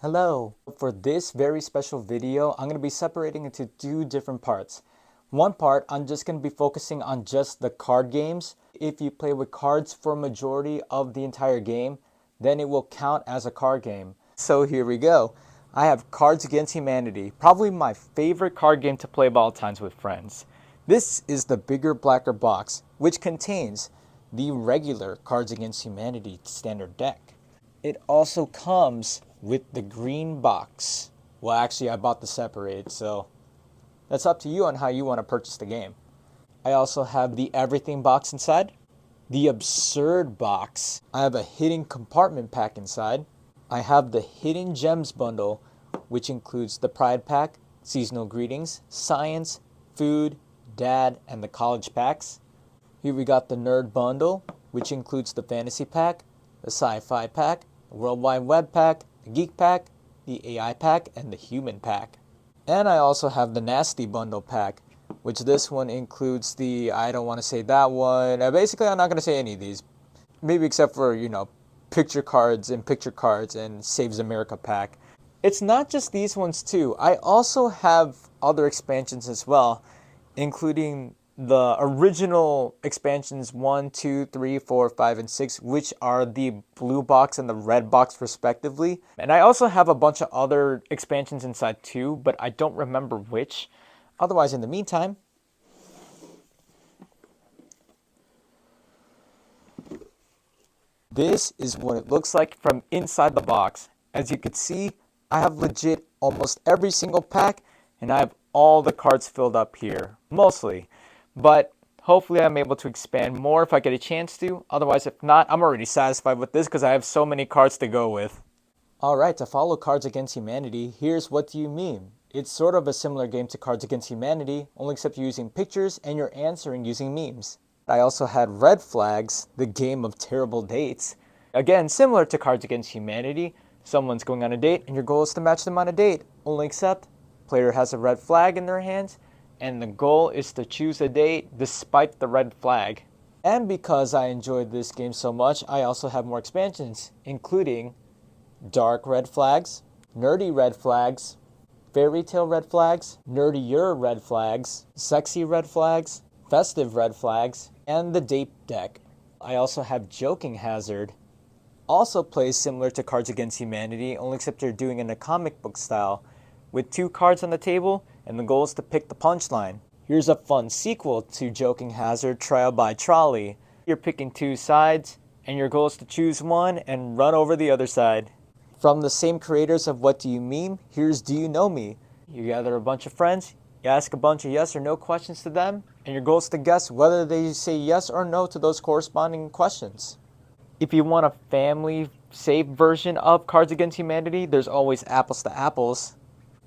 Hello. For this very special video, I'm going to be separating into two different parts. One part, I'm just going to be focusing on just the card games. If you play with cards for a majority of the entire game, then it will count as a card game. So here we go. I have Cards Against Humanity, probably my favorite card game to play of all times with friends. This is the bigger, blacker box, which contains the regular Cards Against Humanity standard deck. It also comes with the green box. Well, actually, I bought the separate, so that's up to you on how you want to purchase the game. I also have the everything box inside, the absurd box. I have a hidden compartment pack inside. I have the hidden gems bundle, which includes the pride pack, seasonal greetings, science, food, dad, and the college packs. Here we got the nerd bundle, which includes the fantasy pack, the sci-fi pack, the World Wide Web pack, the geek pack, the AI pack, and the human pack. And I also have the nasty bundle pack, which this one includes the, I don't want to say that one. Basically, I'm not going to say any of these. Maybe except for, picture cards and Saves America pack. It's not just these ones too. I also have other expansions as well, including the original expansions 1, 2, 3, 4, 5, and 6, which are the blue box and the red box respectively. And I also have a bunch of other expansions inside too, but I don't remember which. Otherwise, in the meantime, this is what it looks like from inside the box. As you can see, I have legit almost every single pack, and I have all the cards filled up here, mostly. But hopefully I'm able to expand more if I get a chance to. Otherwise, if not, I'm already satisfied with this because I have so many cards to go with. Alright, to follow Cards Against Humanity, here's What Do You Meme? It's sort of a similar game to Cards Against Humanity, only except you're using pictures and you're answering using memes. I also had Red Flags, the game of terrible dates. Again, similar to Cards Against Humanity, someone's going on a date and your goal is to match them on a date, only except player has a red flag in their hands and the goal is to choose a date despite the red flag. And because I enjoyed this game so much, I also have more expansions, including Dark Red Flags, Nerdy Red Flags, Fairy Tale Red Flags, Nerdier Red Flags, Sexy Red Flags, Festive Red Flags, and the Date deck. I also have Joking Hazard. Also plays similar to Cards Against Humanity, only except you're doing it in a comic book style, with 2 cards on the table, and the goal is to pick the punchline. Here's a fun sequel to Joking Hazard, Trial by Trolley. You're picking 2 sides, and your goal is to choose one and run over the other side. From the same creators of What Do You Meme, here's Do You Know Me? You gather a bunch of friends, you ask a bunch of yes or no questions to them, and your goal is to guess whether they say yes or no to those corresponding questions. If you want a family-safe version of Cards Against Humanity, there's always Apples to Apples.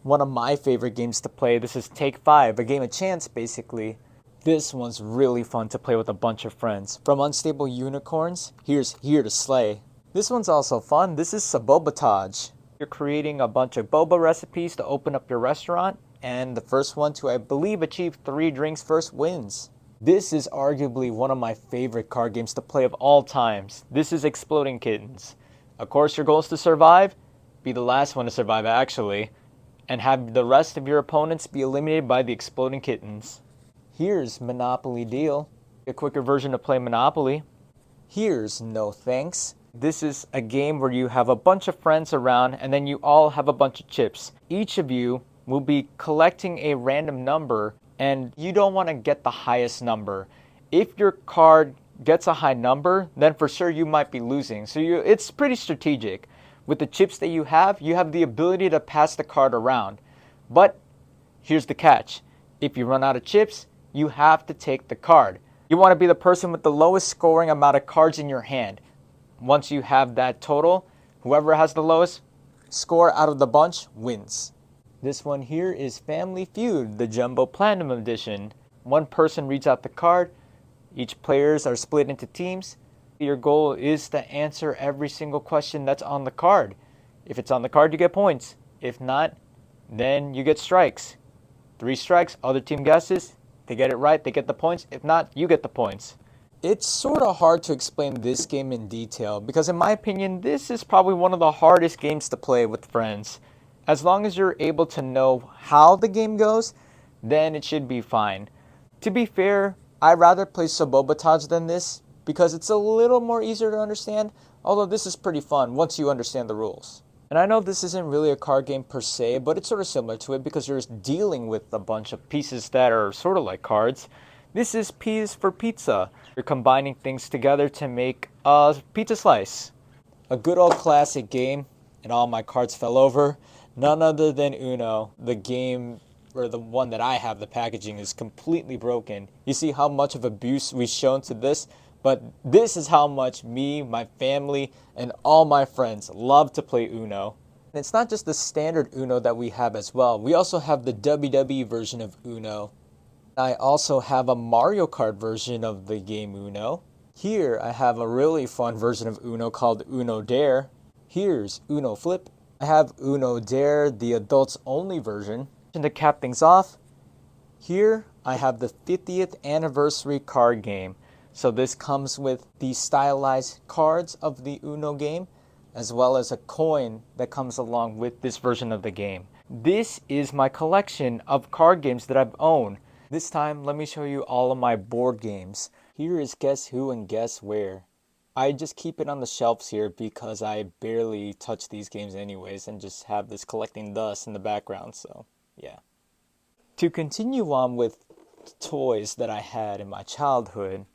One of my favorite games to play, this is Take 5, a game of chance basically. This one's really fun to play with a bunch of friends. From Unstable Unicorns, here's Here to Slay. This one's also fun, this is Sabotage. You're creating a bunch of boba recipes to open up your restaurant, and the first one to, I believe, achieve 3 drinks first wins. This is arguably one of my favorite card games to play of all times. This is Exploding Kittens. Of course, your goal is to survive, be the last one to survive actually, and have the rest of your opponents be eliminated by the exploding kittens. Here's Monopoly Deal, a quicker version to play Monopoly. Here's No Thanks. This is a game where you have a bunch of friends around and then you all have a bunch of chips. Each of you will be collecting a random number and you don't want to get the highest number. If your card gets a high number, then for sure you might be losing. So it's pretty strategic. With the chips that you have the ability to pass the card around. But here's the catch. If you run out of chips, you have to take the card. You want to be the person with the lowest scoring amount of cards in your hand. Once you have that total, whoever has the lowest score out of the bunch wins. This one here is Family Feud, the Jumbo Platinum Edition. One person reads out the card. Each players are split into teams. Your goal is to answer every single question that's on the card. If it's on the card, you get points. If not, then you get strikes. 3 strikes, other team guesses. They get it right, they get the points. If not, you get the points. It's sort of hard to explain this game in detail because in my opinion, this is probably one of the hardest games to play with friends. As long as you're able to know how the game goes, then it should be fine. To be fair, I'd rather play Sabotage than this because it's a little more easier to understand, although this is pretty fun once you understand the rules. And I know this isn't really a card game per se, but it's sort of similar to it because you're just dealing with a bunch of pieces that are sort of like cards. This is P's for pizza. You're combining things together to make a pizza slice. A good old classic game, and all my cards fell over. None other than Uno. The game, or the one that I have, the packaging is completely broken. You see how much of abuse we've shown to this? But this is how much me, my family, and all my friends love to play Uno. And it's not just the standard Uno that we have as well. We also have the WWE version of Uno. I also have a Mario Kart version of the game Uno. Here I have a really fun version of Uno called Uno Dare. Here's Uno Flip. I have Uno Dare, the adults only version. And to cap things off, here I have the 50th anniversary card game. So this comes with the stylized cards of the Uno game, as well as a coin that comes along with this version of the game. This is my collection of card games that I've owned. This time, let me show you all of my board games. Here is Guess Who and Guess Where. I just keep it on the shelves here because I barely touch these games anyways and just have this collecting dust in the background, so yeah. To continue on with toys that I had in my childhood,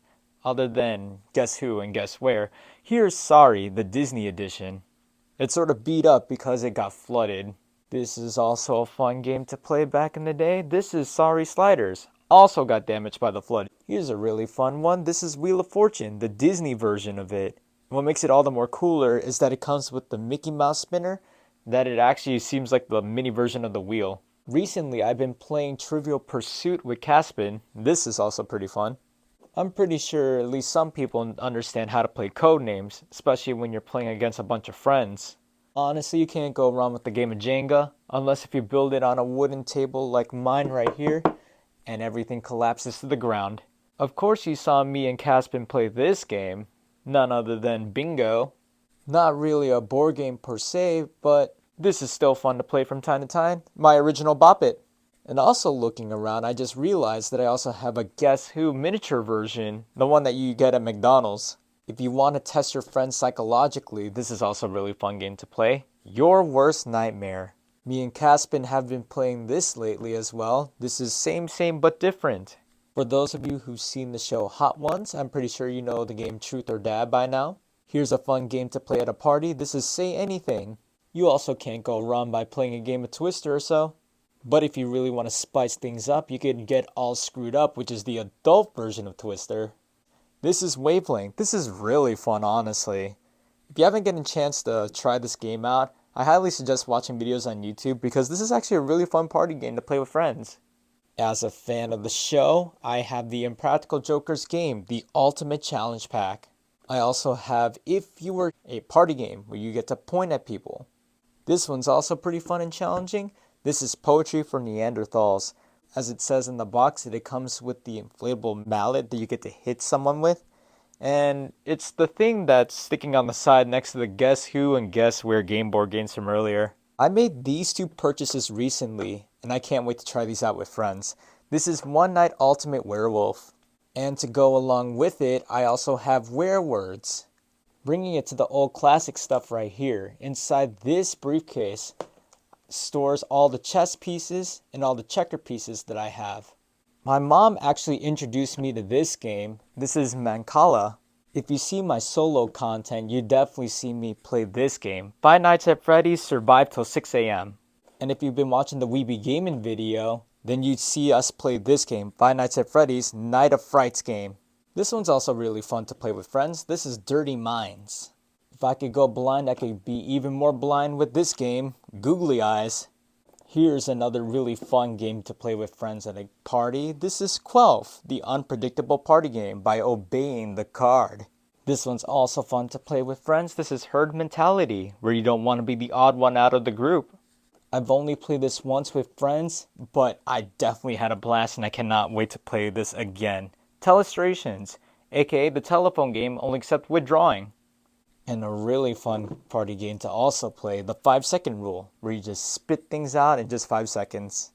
other than Guess Who and Guess Where, here's Sorry, the Disney edition. It's sort of beat up because it got flooded. This is also a fun game to play back in the day. This is Sorry Sliders. Also got damaged by the flood. Here's a really fun one. This is Wheel of Fortune, the Disney version of it. What makes it all the more cooler is that it comes with the Mickey Mouse spinner, that it actually seems like the mini version of the wheel. Recently, I've been playing Trivial Pursuit with Caspen. This is also pretty fun. I'm pretty sure at least some people understand how to play code names, especially when you're playing against a bunch of friends. Honestly, you can't go wrong with the game of Jenga, unless if you build it on a wooden table like mine right here, and everything collapses to the ground. Of course you saw me and Caspen play this game, none other than Bingo. Not really a board game per se, but this is still fun to play from time to time. My original Bop It. And also looking around, I just realized that I also have a Guess Who miniature version, the one that you get at McDonald's. If you want to test your friends psychologically, this is also a really fun game to play. Your Worst Nightmare. Me and Caspen have been playing this lately as well. This is same but different. For those of you who've seen the show Hot Ones, I'm pretty sure you know the game Truth or Dare by now. Here's a fun game to play at a party. This is Say Anything. You also can't go wrong by playing a game of Twister or so. But if you really want to spice things up, you can get All Screwed Up, which is the adult version of Twister. This is Wavelength. This is really fun, honestly. If you haven't gotten a chance to try this game out, I highly suggest watching videos on YouTube because this is actually a really fun party game to play with friends. As a fan of the show, I have the Impractical Jokers game, the Ultimate Challenge Pack. I also have If You Were, a party game where you get to point at people. This one's also pretty fun and challenging. This is Poetry for Neanderthals. As it says in the box, it comes with the inflatable mallet that you get to hit someone with. And it's the thing that's sticking on the side next to the Guess Who and Guess Where game board games from earlier. I made these two purchases recently, and I can't wait to try these out with friends. This is One Night Ultimate Werewolf. And to go along with it, I also have Werewords. Bringing it to the old classic stuff right here. Inside this briefcase stores all the chess pieces and all the checker pieces that I have. My mom actually introduced me to this game. This is Mancala. If you see my solo content, you definitely see me play this game. Five Nights at Freddy's Survive Till 6 a.m. And if you've been watching the Weeby Gaming video, then you'd see us play this game, Five Nights at Freddy's Night of Frights game. This one's also really fun to play with friends. This is Dirty Minds. If I could go blind, I could be even more blind with this game, Googly Eyes. Here's another really fun game to play with friends at a party. This is Quelf, the unpredictable party game by obeying the card. This one's also fun to play with friends. This is Herd Mentality, where you don't want to be the odd one out of the group. I've only played this once with friends, but I definitely had a blast and I cannot wait to play this again. Telestrations, aka the telephone game, only except withdrawing. And a really fun party game to also play, the 5-second rule, where you just spit things out in just 5 seconds.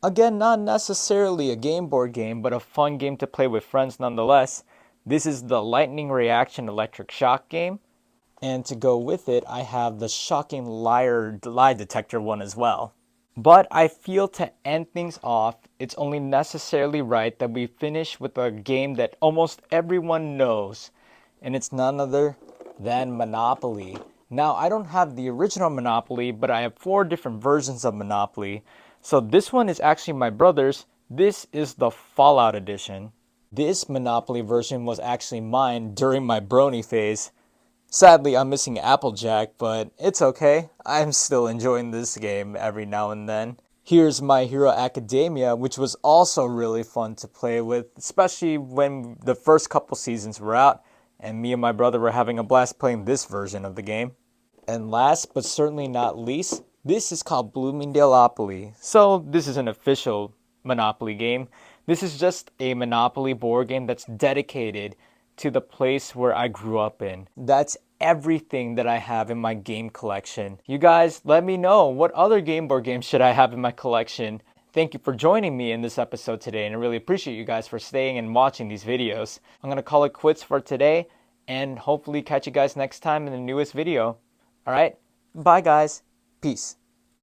Again, not necessarily a game board game, but a fun game to play with friends nonetheless. This is the lightning reaction electric shock game. And to go with it, I have the shocking lie detector one as well. But I feel to end things off, it's only necessarily right that we finish with a game that almost everyone knows. And it's none other than Monopoly. Now, I don't have the original Monopoly, but I have 4 different versions of Monopoly. So this one is actually my brother's. This is the Fallout edition. This Monopoly version was actually mine during my brony phase. Sadly, I'm missing Applejack, but it's okay. I'm still enjoying this game every now and then. Here's My Hero Academia, which was also really fun to play with, especially when the first couple seasons were out, and me and my brother were having a blast playing this version of the game. And last but certainly not least, this is called Bloomingdaleopoly. So this is an official Monopoly game. This is just a Monopoly board game that's dedicated to the place where I grew up in. That's everything that I have in my game collection. You guys, let me know, what other game board games should I have in my collection? Thank you for joining me in this episode today, and I really appreciate you guys for staying and watching these videos. I'm gonna call it quits for today, and hopefully catch you guys next time in the newest video. Alright, bye guys. Peace.